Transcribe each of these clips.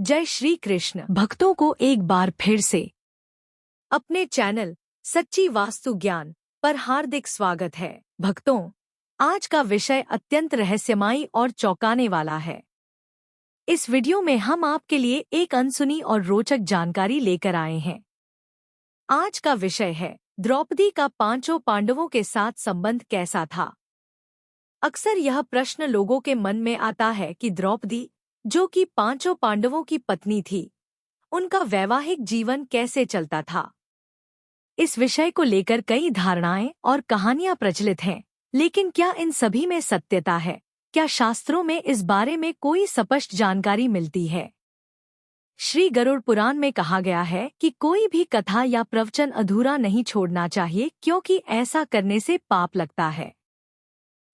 जय श्री कृष्ण भक्तों को एक बार फिर से अपने चैनल सच्ची वास्तु ज्ञान पर हार्दिक स्वागत है। भक्तों, आज का विषय अत्यंत रहस्यमयी और चौंकाने वाला है। इस वीडियो में हम आपके लिए एक अनसुनी और रोचक जानकारी लेकर आए हैं। आज का विषय है द्रौपदी का पांचों पांडवों के साथ संबंध कैसा था। अक्सर यह प्रश्न लोगों के मन में आता है कि द्रौपदी, जो कि पांचों पांडवों की पत्नी थी, उनका वैवाहिक जीवन कैसे चलता था। इस विषय को लेकर कई धारणाएं और कहानियां प्रचलित हैं, लेकिन क्या इन सभी में सत्यता है? क्या शास्त्रों में इस बारे में कोई स्पष्ट जानकारी मिलती है? श्री गरुड़ पुराण में कहा गया है कि कोई भी कथा या प्रवचन अधूरा नहीं छोड़ना चाहिए, क्योंकि ऐसा करने से पाप लगता है।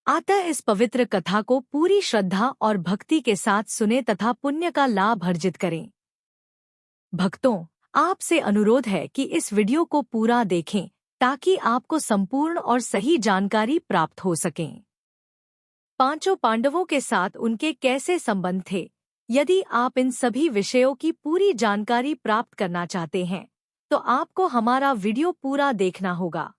अतः इस पवित्र कथा को पूरी श्रद्धा और भक्ति के साथ सुने तथा पुण्य का लाभ अर्जित करें। भक्तों, आपसे अनुरोध है कि इस वीडियो को पूरा देखें ताकि आपको संपूर्ण और सही जानकारी प्राप्त हो सके। पांचों पांडवों के साथ उनके कैसे संबंध थे? यदि आप इन सभी विषयों की पूरी जानकारी प्राप्त करना चाहते हैं, तो आपको हमारा वीडियो पूरा देखना होगा।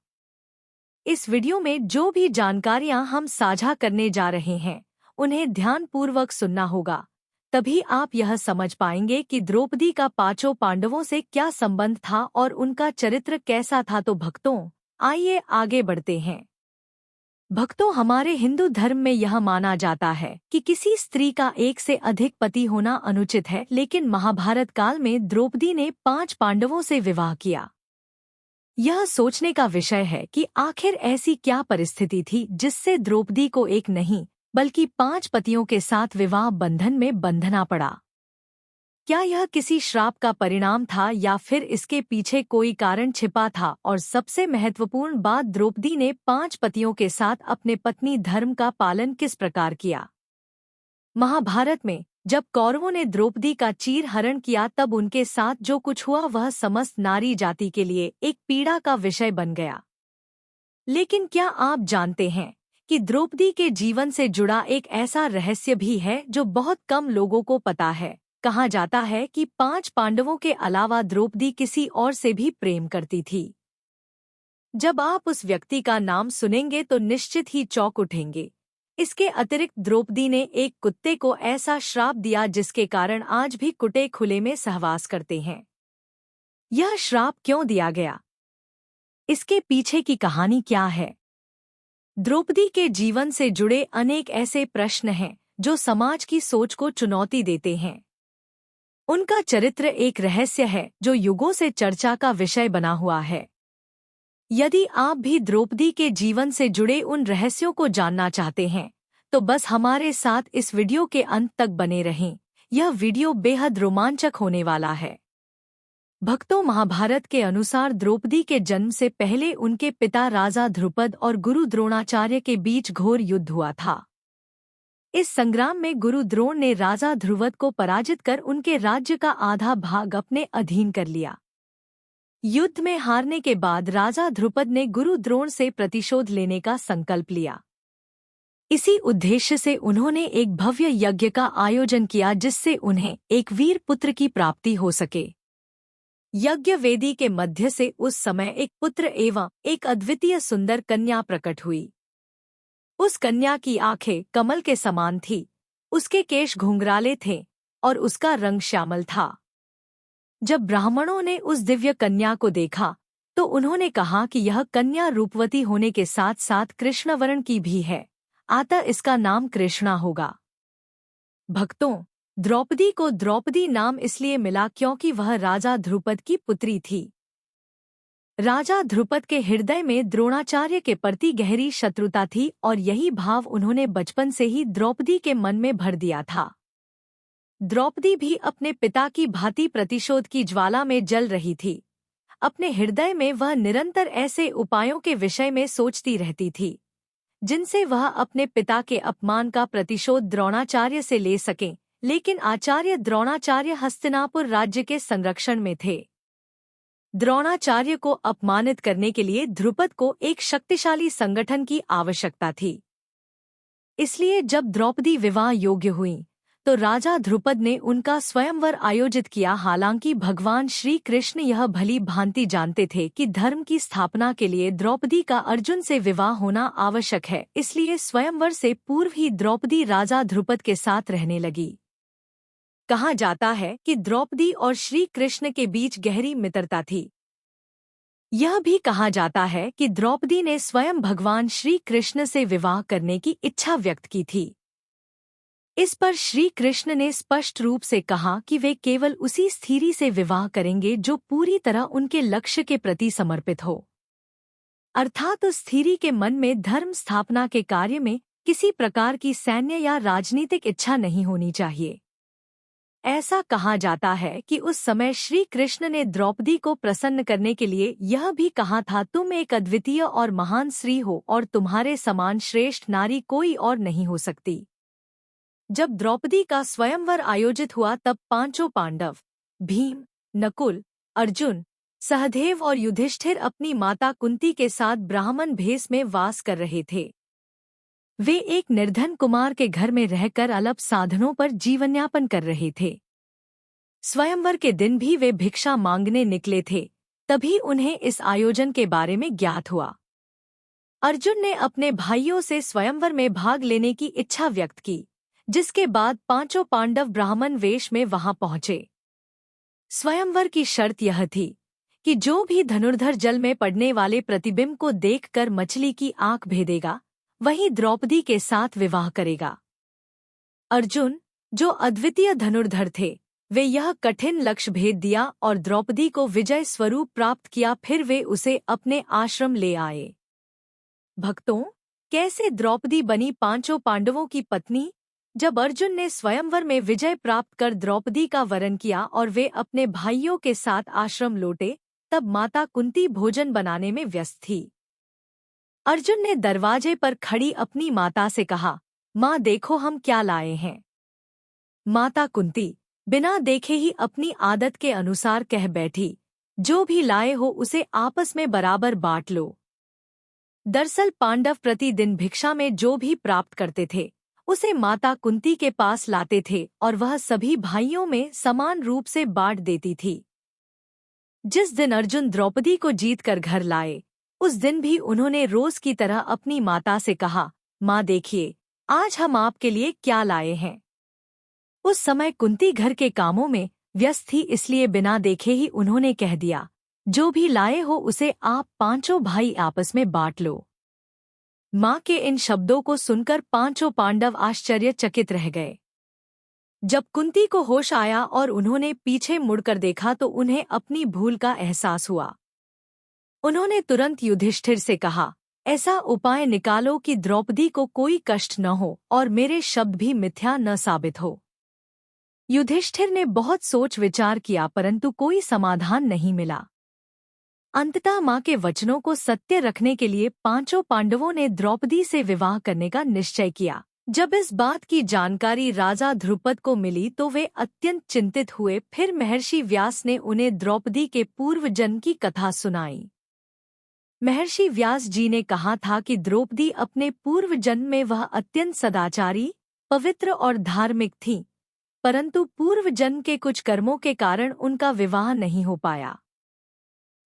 इस वीडियो में जो भी जानकारियां हम साझा करने जा रहे हैं, उन्हें ध्यानपूर्वक सुनना होगा। तभी आप यह समझ पाएंगे कि द्रौपदी का पांचों पांडवों से क्या संबंध था और उनका चरित्र कैसा था। तो भक्तों, आइए आगे बढ़ते हैं। भक्तों, हमारे हिंदू धर्म में यह माना जाता है कि किसी स्त्री का एक से अधिक पति होना अनुचित है, लेकिन महाभारत काल में द्रौपदी ने 5 पांडवों से विवाह किया। यह सोचने का विषय है कि आखिर ऐसी क्या परिस्थिति थी जिससे द्रौपदी को एक नहीं बल्कि 5 पतियों के साथ विवाह बंधन में बंधना पड़ा। क्या यह किसी श्राप का परिणाम था या फिर इसके पीछे कोई कारण छिपा था? और सबसे महत्वपूर्ण बात, द्रौपदी ने 5 पतियों के साथ अपने पत्नी धर्म का पालन किस प्रकार किया। महाभारत में जब कौरवों ने द्रौपदी का चीर हरण किया, तब उनके साथ जो कुछ हुआ वह समस्त नारी जाति के लिए एक पीड़ा का विषय बन गया। लेकिन क्या आप जानते हैं कि द्रौपदी के जीवन से जुड़ा एक ऐसा रहस्य भी है जो बहुत कम लोगों को पता है। कहा जाता है कि 5 पांडवों के अलावा द्रौपदी किसी और से भी प्रेम करती थी। जब आप उस व्यक्ति का नाम सुनेंगे तो निश्चित ही चौंक उठेंगे। इसके अतिरिक्त द्रौपदी ने एक कुत्ते को ऐसा श्राप दिया जिसके कारण आज भी कुत्ते खुले में सहवास करते हैं। यह श्राप क्यों दिया गया? इसके पीछे की कहानी क्या है? द्रौपदी के जीवन से जुड़े अनेक ऐसे प्रश्न हैं जो समाज की सोच को चुनौती देते हैं। उनका चरित्र एक रहस्य है जो युगों से चर्चा का विषय बना हुआ है। यदि आप भी द्रौपदी के जीवन से जुड़े उन रहस्यों को जानना चाहते हैं, तो बस हमारे साथ इस वीडियो के अंत तक बने रहें। यह वीडियो बेहद रोमांचक होने वाला है। भक्तों, महाभारत के अनुसार द्रौपदी के जन्म से पहले उनके पिता राजा ध्रुपद और गुरु द्रोणाचार्य के बीच घोर युद्ध हुआ था। इस संग्राम में गुरु द्रोण ने राजा ध्रुवद को पराजित कर उनके राज्य का आधा भाग अपने अधीन कर लिया। युद्ध में हारने के बाद राजा ध्रुपद ने गुरु द्रोण से प्रतिशोध लेने का संकल्प लिया। इसी उद्देश्य से उन्होंने एक भव्य यज्ञ का आयोजन किया जिससे उन्हें एक वीर पुत्र की प्राप्ति हो सके। यज्ञ वेदी के मध्य से उस समय एक पुत्र एवं एक अद्वितीय सुंदर कन्या प्रकट हुई। उस कन्या की आंखें कमल के समान थी, उसके केश घुंघराले थे और उसका रंग श्यामल था। जब ब्राह्मणों ने उस दिव्य कन्या को देखा तो उन्होंने कहा कि यह कन्या रूपवती होने के साथ साथ कृष्णवर्ण की भी है, अतः इसका नाम कृष्णा होगा। भक्तों, द्रौपदी को द्रौपदी नाम इसलिए मिला क्योंकि वह राजा ध्रुपद की पुत्री थी। राजा ध्रुपद के हृदय में द्रोणाचार्य के प्रति गहरी शत्रुता थी और यही भाव उन्होंने बचपन से ही द्रौपदी के मन में भर दिया था। द्रौपदी भी अपने पिता की भांति प्रतिशोध की ज्वाला में जल रही थी। अपने हृदय में वह निरंतर ऐसे उपायों के विषय में सोचती रहती थी जिनसे वह अपने पिता के अपमान का प्रतिशोध द्रोणाचार्य से ले सके, लेकिन आचार्य द्रोणाचार्य हस्तिनापुर राज्य के संरक्षण में थे। द्रोणाचार्य को अपमानित करने के लिए ध्रुपद को एक शक्तिशाली संगठन की आवश्यकता थी। इसलिए जब द्रौपदी विवाह योग्य हुई तो राजा ध्रुपद ने उनका स्वयंवर आयोजित किया। हालांकि भगवान श्री कृष्ण यह भली भांति जानते थे कि धर्म की स्थापना के लिए द्रौपदी का अर्जुन से विवाह होना आवश्यक है, इसलिए स्वयंवर से पूर्व ही द्रौपदी राजा ध्रुपद के साथ रहने लगी। कहा जाता है कि द्रौपदी और श्री कृष्ण के बीच गहरी मित्रता थी। यह भी कहा जाता है कि द्रौपदी ने स्वयं भगवान श्री कृष्ण से विवाह करने की इच्छा व्यक्त की थी। इस पर श्री कृष्ण ने स्पष्ट रूप से कहा कि वे केवल उसी स्त्री से विवाह करेंगे जो पूरी तरह उनके लक्ष्य के प्रति समर्पित हो, अर्थात उस स्त्री के मन में धर्म स्थापना के कार्य में किसी प्रकार की सैन्य या राजनीतिक इच्छा नहीं होनी चाहिए। ऐसा कहा जाता है कि उस समय श्री कृष्ण ने द्रौपदी को प्रसन्न करने के लिए यह भी कहा था, तुम एक अद्वितीय और महान स्त्री हो और तुम्हारे समान श्रेष्ठ नारी कोई और नहीं हो सकती। जब द्रौपदी का स्वयंवर आयोजित हुआ तब पांचों पांडव भीम, नकुल, अर्जुन, सहदेव और युधिष्ठिर अपनी माता कुंती के साथ ब्राह्मण भेष में वास कर रहे थे। वे एक निर्धन कुमार के घर में रहकर अल्प साधनों पर जीवनयापन कर रहे थे। स्वयंवर के दिन भी वे भिक्षा मांगने निकले थे, तभी उन्हें इस आयोजन के बारे में ज्ञात हुआ। अर्जुन ने अपने भाइयों से स्वयंवर में भाग लेने की इच्छा व्यक्त की, जिसके बाद पांचों पांडव ब्राह्मण वेश में वहां पहुंचे। स्वयंवर की शर्त यह थी कि जो भी धनुर्धर जल में पड़ने वाले प्रतिबिंब को देखकर मछली की आंख भेदेगा, वही द्रौपदी के साथ विवाह करेगा। अर्जुन, जो अद्वितीय धनुर्धर थे, वे यह कठिन लक्ष्य भेद दिया और द्रौपदी को विजय स्वरूप प्राप्त किया। फिर वे उसे अपने आश्रम ले आए। भक्तों, कैसे द्रौपदी बनी पांचों पांडवों की पत्नी? जब अर्जुन ने स्वयंवर में विजय प्राप्त कर द्रौपदी का वरण किया और वे अपने भाइयों के साथ आश्रम लौटे, तब माता कुंती भोजन बनाने में व्यस्त थी। अर्जुन ने दरवाजे पर खड़ी अपनी माता से कहा, माँ देखो हम क्या लाए हैं। माता कुंती बिना देखे ही अपनी आदत के अनुसार कह बैठी, जो भी लाए हो उसे आपस में बराबर बांट लो। दरअसल पांडव प्रतिदिन भिक्षा में जो भी प्राप्त करते थे उसे माता कुंती के पास लाते थे और वह सभी भाइयों में समान रूप से बांट देती थी। जिस दिन अर्जुन द्रौपदी को जीतकर घर लाए, उस दिन भी उन्होंने रोज की तरह अपनी माता से कहा, माँ देखिए आज हम आपके लिए क्या लाए हैं। उस समय कुंती घर के कामों में व्यस्त थी, इसलिए बिना देखे ही उन्होंने कह दिया, जो भी लाए हो उसे आप पांचों भाई आपस में बांट लो। माँ के इन शब्दों को सुनकर पांचों पांडव आश्चर्यचकित रह गए। जब कुंती को होश आया और उन्होंने पीछे मुड़कर देखा तो उन्हें अपनी भूल का एहसास हुआ। उन्होंने तुरंत युधिष्ठिर से कहा, ऐसा उपाय निकालो कि द्रौपदी को कोई कष्ट न हो और मेरे शब्द भी मिथ्या न साबित हो। युधिष्ठिर ने बहुत सोच विचार किया, परंतु कोई समाधान नहीं मिला। अंततः माँ के वचनों को सत्य रखने के लिए पांचों पांडवों ने द्रौपदी से विवाह करने का निश्चय किया। जब इस बात की जानकारी राजा ध्रुपद को मिली तो वे अत्यंत चिंतित हुए। फिर महर्षि व्यास ने उन्हें द्रौपदी के पूर्व जन्म की कथा सुनाई। महर्षि व्यास जी ने कहा था कि द्रौपदी अपने पूर्व जन्म में वह अत्यंत सदाचारी, पवित्र और धार्मिक थीं, परंतु पूर्व जन्म के कुछ कर्मों के कारण उनका विवाह नहीं हो पाया।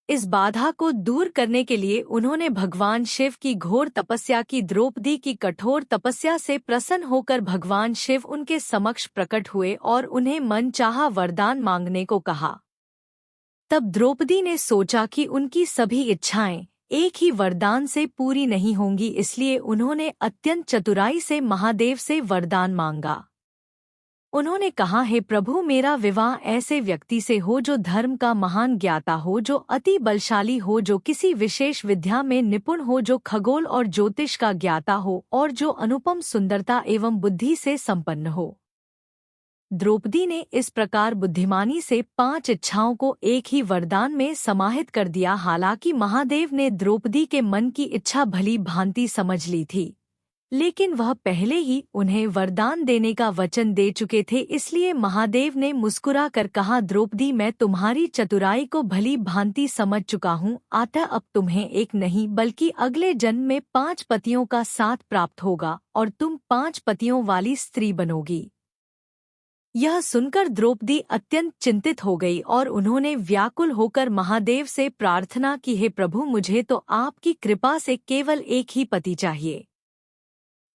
इस बाधा को दूर करने के लिए उन्होंने भगवान शिव की घोर तपस्या की। द्रौपदी की कठोर तपस्या से प्रसन्न होकर भगवान शिव उनके समक्ष प्रकट हुए और उन्हें मनचाहा वरदान मांगने को कहा। तब द्रौपदी ने सोचा कि उनकी सभी इच्छाएं एक ही वरदान से पूरी नहीं होंगी, इसलिए उन्होंने अत्यंत चतुराई से महादेव से वरदान मांगा। उन्होंने कहा, हे प्रभु, मेरा विवाह ऐसे व्यक्ति से हो जो धर्म का महान ज्ञाता हो, जो अति बलशाली हो, जो किसी विशेष विद्या में निपुण हो, जो खगोल और ज्योतिष का ज्ञाता हो और जो अनुपम सुंदरता एवं बुद्धि से संपन्न हो। द्रौपदी ने इस प्रकार बुद्धिमानी से 5 इच्छाओं को एक ही वरदान में समाहित कर दिया। हालांकि महादेव ने द्रौपदी के मन की इच्छा भली भांति समझ ली थी, लेकिन वह पहले ही उन्हें वरदान देने का वचन दे चुके थे, इसलिए महादेव ने मुस्कुरा कर कहा, द्रौपदी, मैं तुम्हारी चतुराई को भली भांति समझ चुका हूँ, अतः अब तुम्हें एक नहीं बल्कि अगले जन्म में 5 पतियों का साथ प्राप्त होगा और तुम 5 पतियों वाली स्त्री बनोगी। यह सुनकर द्रौपदी अत्यंत चिंतित हो गई और उन्होंने व्याकुल होकर महादेव से प्रार्थना की, हे प्रभु, मुझे तो आपकी कृपा से केवल एक ही पति चाहिए।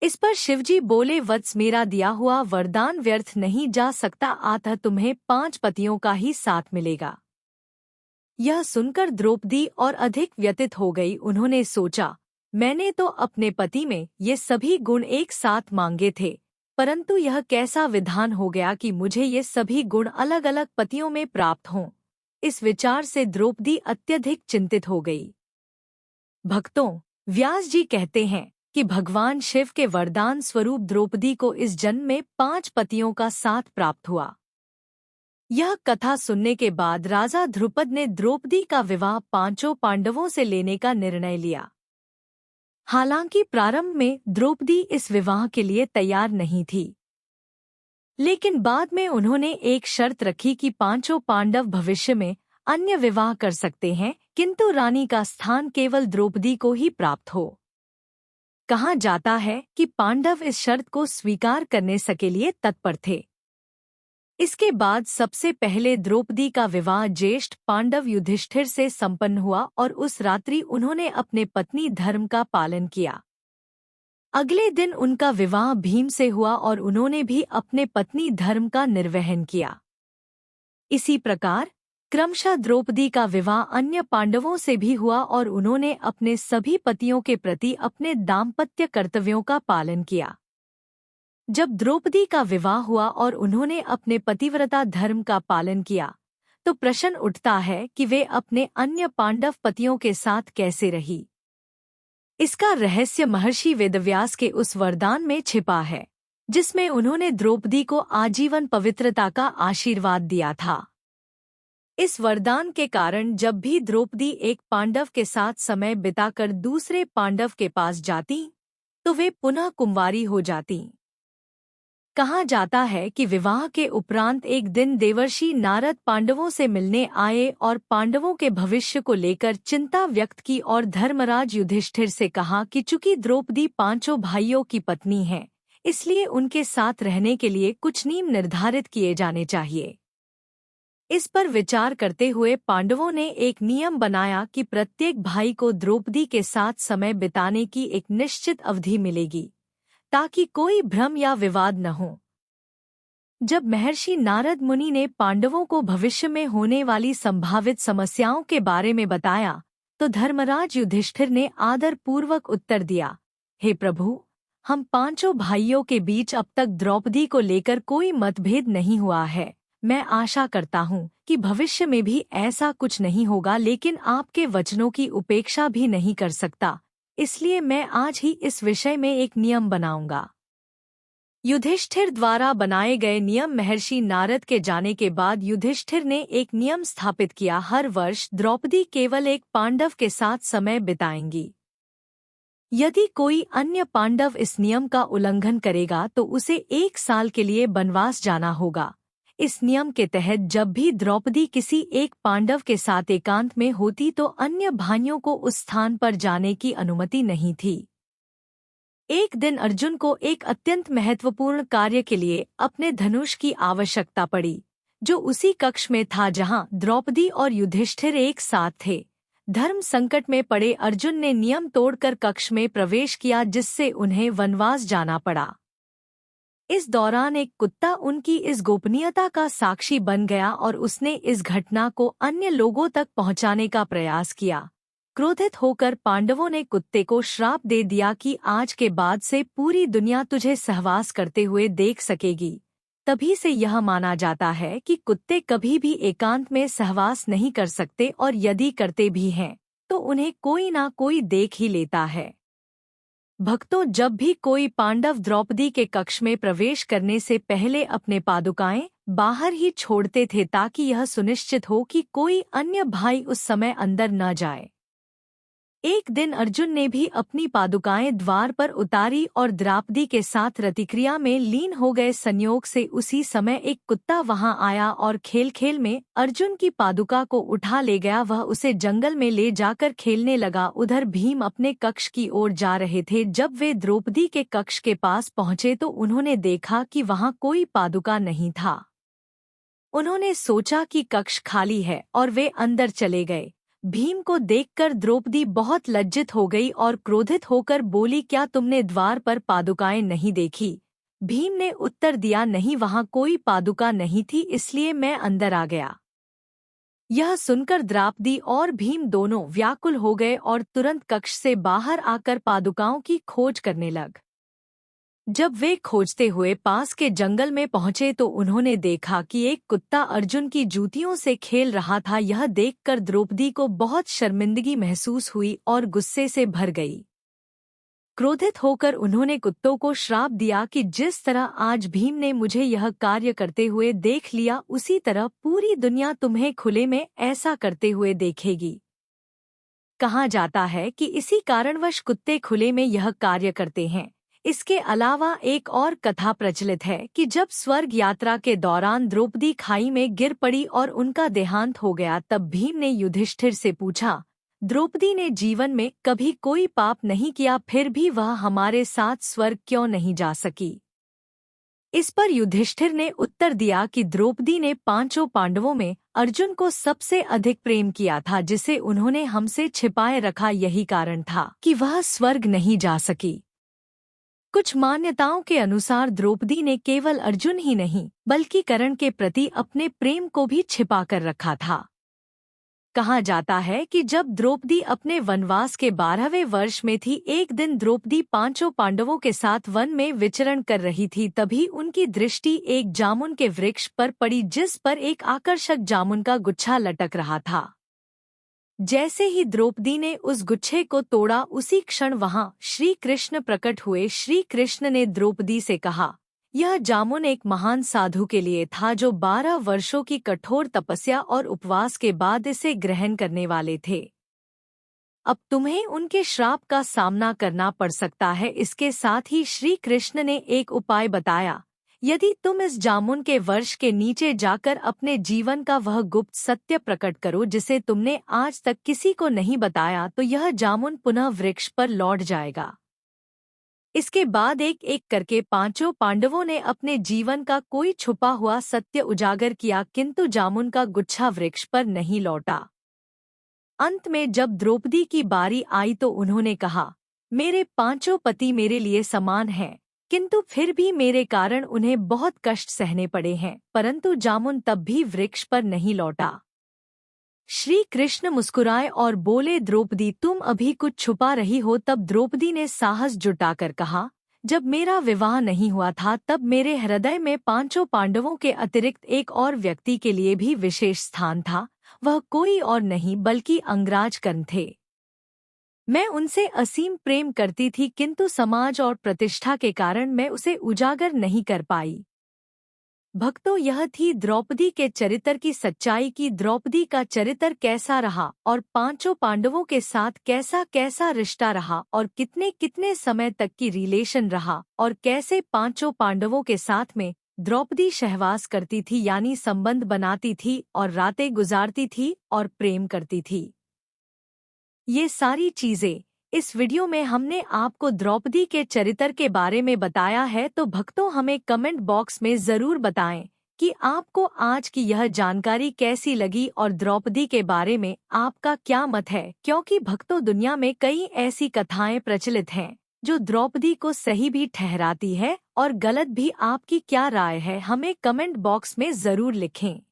इस पर शिवजी बोले, वत्स, मेरा दिया हुआ वरदान व्यर्थ नहीं जा सकता, अतः तुम्हें 5 पतियों का ही साथ मिलेगा। यह सुनकर द्रौपदी और अधिक व्यथित हो गई। उन्होंने सोचा, मैंने तो अपने पति में ये सभी गुण एक साथ मांगे थे, परंतु यह कैसा विधान हो गया कि मुझे ये सभी गुण अलग अलग पतियों में प्राप्त हों। इस विचार से द्रौपदी अत्यधिक चिंतित हो गई। भक्तों, व्यास जी कहते हैं कि भगवान शिव के वरदान स्वरूप द्रौपदी को इस जन्म में 5 पतियों का साथ प्राप्त हुआ। यह कथा सुनने के बाद राजा ध्रुपद ने द्रौपदी का विवाह 5 पांडवों से लेने का निर्णय लिया। हालांकि प्रारंभ में द्रौपदी इस विवाह के लिए तैयार नहीं थी, लेकिन बाद में उन्होंने एक शर्त रखी कि 5 पांडव भविष्य में अन्य विवाह कर सकते हैं, किंतु रानी का स्थान केवल द्रौपदी को ही प्राप्त हो। कहा जाता है कि पांडव इस शर्त को स्वीकार करने के लिए तत्पर थे। इसके बाद सबसे पहले द्रौपदी का विवाह ज्येष्ठ पांडव युधिष्ठिर से संपन्न हुआ और उस रात्रि उन्होंने अपने पत्नी धर्म का पालन किया। अगले दिन उनका विवाह भीम से हुआ और उन्होंने भी अपने पत्नी धर्म का निर्वहन किया। इसी प्रकार क्रमशः द्रौपदी का विवाह अन्य पांडवों से भी हुआ और उन्होंने अपने सभी पतियों के प्रति अपने दाम्पत्य कर्तव्यों का पालन किया। जब द्रौपदी का विवाह हुआ और उन्होंने अपने पतिव्रता धर्म का पालन किया, तो प्रश्न उठता है कि वे अपने अन्य पांडव पतियों के साथ कैसे रही। इसका रहस्य महर्षि वेदव्यास के उस वरदान में छिपा है, जिसमें उन्होंने द्रौपदी को आजीवन पवित्रता का आशीर्वाद दिया था। इस वरदान के कारण जब भी द्रौपदी एक पांडव के साथ समय बिताकर दूसरे पांडव के पास जाती, तो वे पुनः कुंवारी हो जाती। कहा जाता है कि विवाह के उपरांत एक दिन देवर्षि नारद पांडवों से मिलने आए और पांडवों के भविष्य को लेकर चिंता व्यक्त की और धर्मराज युधिष्ठिर से कहा कि चूंकि द्रौपदी 5 भाइयों की पत्नी है, इसलिए उनके साथ रहने के लिए कुछ नियम निर्धारित किए जाने चाहिए। इस पर विचार करते हुए पांडवों ने एक नियम बनाया कि प्रत्येक भाई को द्रौपदी के साथ समय बिताने की एक निश्चित अवधि मिलेगी, ताकि कोई भ्रम या विवाद न हो। जब महर्षि नारद मुनि ने पांडवों को भविष्य में होने वाली संभावित समस्याओं के बारे में बताया, तो धर्मराज युधिष्ठिर ने आदरपूर्वक उत्तर दिया, हे प्रभु, हम 5 भाइयों के बीच अब तक द्रौपदी को लेकर कोई मतभेद नहीं हुआ है। मैं आशा करता हूँ कि भविष्य में भी ऐसा कुछ नहीं होगा, लेकिन आपके वचनों की उपेक्षा भी नहीं कर सकता, इसलिए मैं आज ही इस विषय में एक नियम बनाऊंगा। युधिष्ठिर द्वारा बनाए गए नियम महर्षि नारद के जाने के बाद युधिष्ठिर ने एक नियम स्थापित किया, हर वर्ष द्रौपदी केवल एक पांडव के साथ समय बिताएंगी। यदि कोई अन्य पांडव इस नियम का उल्लंघन करेगा तो उसे 1 साल के लिए वनवास जाना होगा। इस नियम के तहत जब भी द्रौपदी किसी एक पांडव के साथ एकांत में होती तो अन्य भाइयों को उस स्थान पर जाने की अनुमति नहीं थी। एक दिन अर्जुन को एक अत्यंत महत्वपूर्ण कार्य के लिए अपने धनुष की आवश्यकता पड़ी, जो उसी कक्ष में था जहां द्रौपदी और युधिष्ठिर एक साथ थे। धर्म संकट में पड़े अर्जुन ने नियम तोड़कर कक्ष में प्रवेश किया, जिससे उन्हें वनवास जाना पड़ा। इस दौरान एक कुत्ता उनकी इस गोपनीयता का साक्षी बन गया और उसने इस घटना को अन्य लोगों तक पहुंचाने का प्रयास किया। क्रोधित होकर पांडवों ने कुत्ते को श्राप दे दिया कि आज के बाद से पूरी दुनिया तुझे सहवास करते हुए देख सकेगी। तभी से यह माना जाता है कि कुत्ते कभी भी एकांत में सहवास नहीं कर सकते, और यदि करते भी हैं तो उन्हें कोई ना कोई देख ही लेता है। भक्तों, जब भी कोई पांडव द्रौपदी के कक्ष में प्रवेश करने से पहले अपने पादुकाएं बाहर ही छोड़ते थे, ताकि यह सुनिश्चित हो कि कोई अन्य भाई उस समय अंदर न जाए। एक दिन अर्जुन ने भी अपनी पादुकाएं द्वार पर उतारी और द्रौपदी के साथ रतिक्रिया में लीन हो गए। संयोग से उसी समय एक कुत्ता वहां आया और खेल खेल में अर्जुन की पादुका को उठा ले गया। वह उसे जंगल में ले जाकर खेलने लगा। उधर भीम अपने कक्ष की ओर जा रहे थे। जब वे द्रौपदी के कक्ष के पास पहुंचे तो उन्होंने देखा कि वहां कोई पादुका नहीं था। उन्होंने सोचा कि कक्ष खाली है और वे अंदर चले गए। भीम को देखकर द्रौपदी बहुत लज्जित हो गई और क्रोधित होकर बोली, क्या तुमने द्वार पर पादुकाएं नहीं देखी? भीम ने उत्तर दिया, नहीं, वहां कोई पादुका नहीं थी, इसलिए मैं अंदर आ गया। यह सुनकर द्रौपदी और भीम दोनों व्याकुल हो गए और तुरंत कक्ष से बाहर आकर पादुकाओं की खोज करने लग। जब वे खोजते हुए पास के जंगल में पहुंचे तो उन्होंने देखा कि एक कुत्ता अर्जुन की जूतियों से खेल रहा था। यह देखकर द्रौपदी को बहुत शर्मिंदगी महसूस हुई और गुस्से से भर गई। क्रोधित होकर उन्होंने कुत्तों को श्राप दिया कि जिस तरह आज भीम ने मुझे यह कार्य करते हुए देख लिया, उसी तरह पूरी दुनिया तुम्हें खुले में ऐसा करते हुए देखेगी। कहा जाता है कि इसी कारणवश कुत्ते खुले में यह कार्य करते हैं। इसके अलावा एक और कथा प्रचलित है कि जब स्वर्ग यात्रा के दौरान द्रौपदी खाई में गिर पड़ी और उनका देहांत हो गया, तब भीम ने युधिष्ठिर से पूछा, द्रौपदी ने जीवन में कभी कोई पाप नहीं किया, फिर भी वह हमारे साथ स्वर्ग क्यों नहीं जा सकी? इस पर युधिष्ठिर ने उत्तर दिया कि द्रौपदी ने पांचों पांडवों में अर्जुन को सबसे अधिक प्रेम किया था, जिसे उन्होंने हमसे छिपाए रखा। यही कारण था कि वह स्वर्ग नहीं जा सकी। कुछ मान्यताओं के अनुसार द्रौपदी ने केवल अर्जुन ही नहीं बल्कि कर्ण के प्रति अपने प्रेम को भी छिपा कर रखा था। कहा जाता है कि जब द्रौपदी अपने वनवास के 12वें वर्ष में थी, एक दिन द्रौपदी पांचों पांडवों के साथ वन में विचरण कर रही थी। तभी उनकी दृष्टि एक जामुन के वृक्ष पर पड़ी, जिस पर एक आकर्षक जामुन का गुच्छा लटक रहा था। जैसे ही द्रौपदी ने उस गुच्छे को तोड़ा, उसी क्षण वहां श्री कृष्ण प्रकट हुए। श्री कृष्ण ने द्रौपदी से कहा, यह जामुन एक महान साधु के लिए था जो 12 वर्षों की कठोर तपस्या और उपवास के बाद इसे ग्रहण करने वाले थे। अब तुम्हें उनके श्राप का सामना करना पड़ सकता है। इसके साथ ही श्री कृष्ण ने एक उपाय बताया, यदि तुम इस जामुन के वर्ष के नीचे जाकर अपने जीवन का वह गुप्त सत्य प्रकट करो जिसे तुमने आज तक किसी को नहीं बताया, तो यह जामुन पुनः वृक्ष पर लौट जाएगा। इसके बाद एक एक करके पांचों पांडवों ने अपने जीवन का कोई छुपा हुआ सत्य उजागर किया, किंतु जामुन का गुच्छा वृक्ष पर नहीं लौटा। अंत में जब द्रौपदी की बारी आई तो उन्होंने कहा, मेरे पांचों पति मेरे लिए समान हैं, किंतु फिर भी मेरे कारण उन्हें बहुत कष्ट सहने पड़े हैं। परंतु जामुन तब भी वृक्ष पर नहीं लौटा। श्री कृष्ण मुस्कुराए और बोले, द्रौपदी तुम अभी कुछ छुपा रही हो। तब द्रौपदी ने साहस जुटाकर कहा, जब मेरा विवाह नहीं हुआ था तब मेरे हृदय में पांचों पांडवों के अतिरिक्त एक और व्यक्ति के लिए भी विशेष स्थान था। वह कोई और नहीं बल्कि अंगराज कर्ण थे। मैं उनसे असीम प्रेम करती थी, किंतु समाज और प्रतिष्ठा के कारण मैं उसे उजागर नहीं कर पाई। भक्तों, यह थी द्रौपदी के चरित्र की सच्चाई की द्रौपदी का चरित्र कैसा रहा और पांचों पांडवों के साथ कैसा कैसा रिश्ता रहा और कितने कितने समय तक की रिलेशन रहा और कैसे पांचों पांडवों के साथ में द्रौपदी सहवास करती थी, यानी संबंध बनाती थी और रातें गुजारती थी और प्रेम करती थी। ये सारी चीजें इस वीडियो में हमने आपको द्रौपदी के चरित्र के बारे में बताया है। तो भक्तों, हमें कमेंट बॉक्स में जरूर बताएं कि आपको आज की यह जानकारी कैसी लगी और द्रौपदी के बारे में आपका क्या मत है, क्योंकि भक्तों दुनिया में कई ऐसी कथाएं प्रचलित हैं जो द्रौपदी को सही भी ठहराती है और गलत भी। आपकी क्या राय है, हमें कमेंट बॉक्स में जरूर लिखें।